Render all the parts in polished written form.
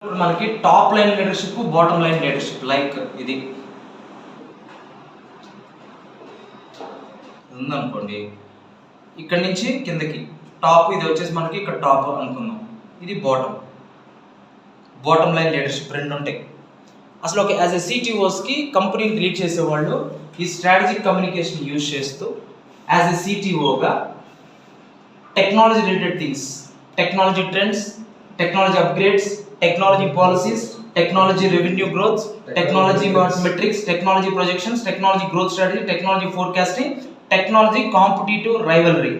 ఇప్పుడు మనకి top line leadership, bottom line leadership like ఇది ఉందనుకోండి. ఇక్కడ నుంచి కిందకి టాప్, ఇది వచ్చేసి మనకి ఇక్కడ టాప్ అనుకుందాం, ఇది బాటమ్ లైన్ లీడర్షిప్ రెండు ఉంటాయి. అసలు ఒక యాజ్ ఎ సిటీఓస్కి కంపెనీని లీడ్ చేసేవాళ్ళు ఈ స్ట్రాటజిక్ కమ్యూనికేషన్ యూజ్ చేస్తూ యాజ్ ఎ సిటీఓగా technology related things, technology trends, technology upgrades, technology policies, technology revenue growth, technology metrics, technology projections, technology growth strategy, technology forecasting, technology competitive rivalry,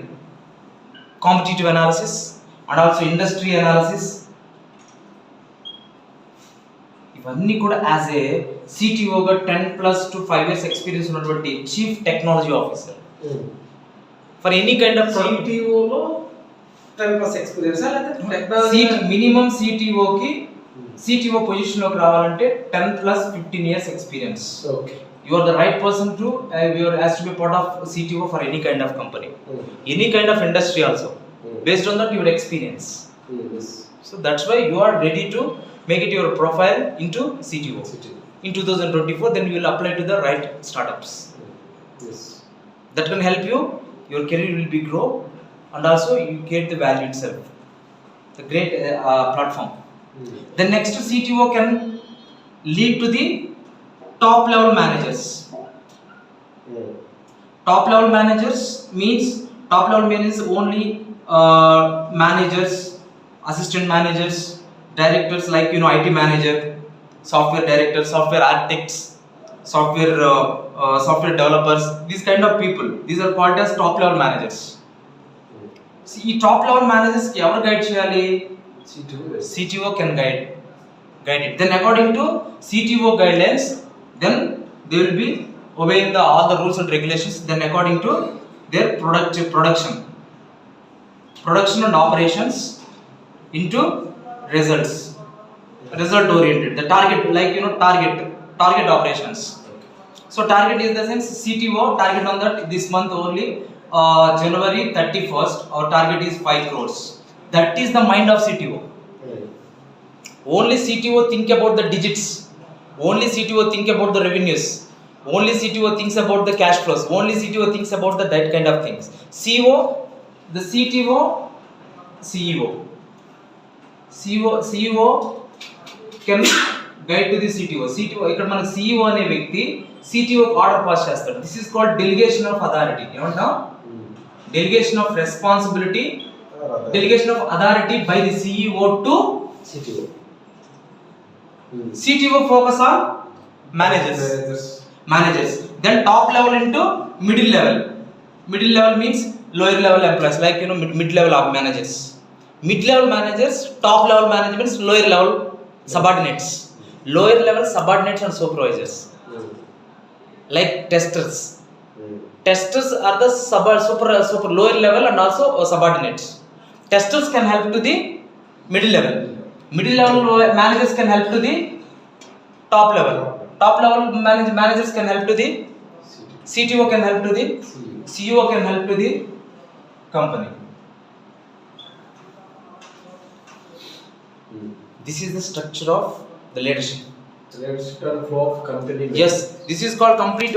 competitive analysis, and also industry analysis. ఇవన్నీ కూడా as a సిటీఓగా 10+ to 5 years experience ఉన్నటువంటి chief technology officer for any kind of సిటీఓలో 10+ experience minimum సిటీఓకి CTO పొజిషన్లోకి రావాలంటే 10+ 15 years experience. Okay, you are the right person to you are asked to be part of CTO for any kind of company, any kind of industry also, based on that your experience. Yes. So that's why you are ready to make it your profile into CTO. In 2024 then you will apply to the right startups. Yes. That can help you, your career will be grow, and also you get the value itself, the great platform. The next CTO can lead to the top level managers. Top level managers means only managers, assistant managers, directors like IT manager, software director, software architects, software developers, these kind of people, these are called as top level managers. See, ఈ top level managers కి ఎవరు guide చేయాలి? CTO can guide it. Then according to CTO guidelines, then they will be obeying all the rules and regulations. Then according to their production and operations into result oriented. The target, like target operations. So target is the sense CTO target on that this month only. January 31st, our target is 5 crores. That is the mind of CTO. Only CTO think about the digits. Only CTO think about the revenues. Only CTO thinks about the cash flows. Only CTO thinks about that kind of things. CEO, the CEO can guide to the CTO. ఇక్కడ మన CEO అనే వ్యక్తి CTO order pass చేస్తాడు. This is called delegation of authority. ఏమంటాం? Delegation of responsibility, delegation of authority by the CEO to CTO. CTO focus on managers. Then top level into middle level. Middle level means lower level employees, like mid level of managers. Mid level managers, top level management, lower level subordinates. Lower level subordinates and supervisors, like testers. Testers are the super lower level and also subordinates. Testers can help to the middle level. Middle level managers can help to the top level. Top level managers can help to the CTO, can help to the CEO, can help to the company. This is the structure of the leadership. Leadership and flow of company. Yes, this is called complete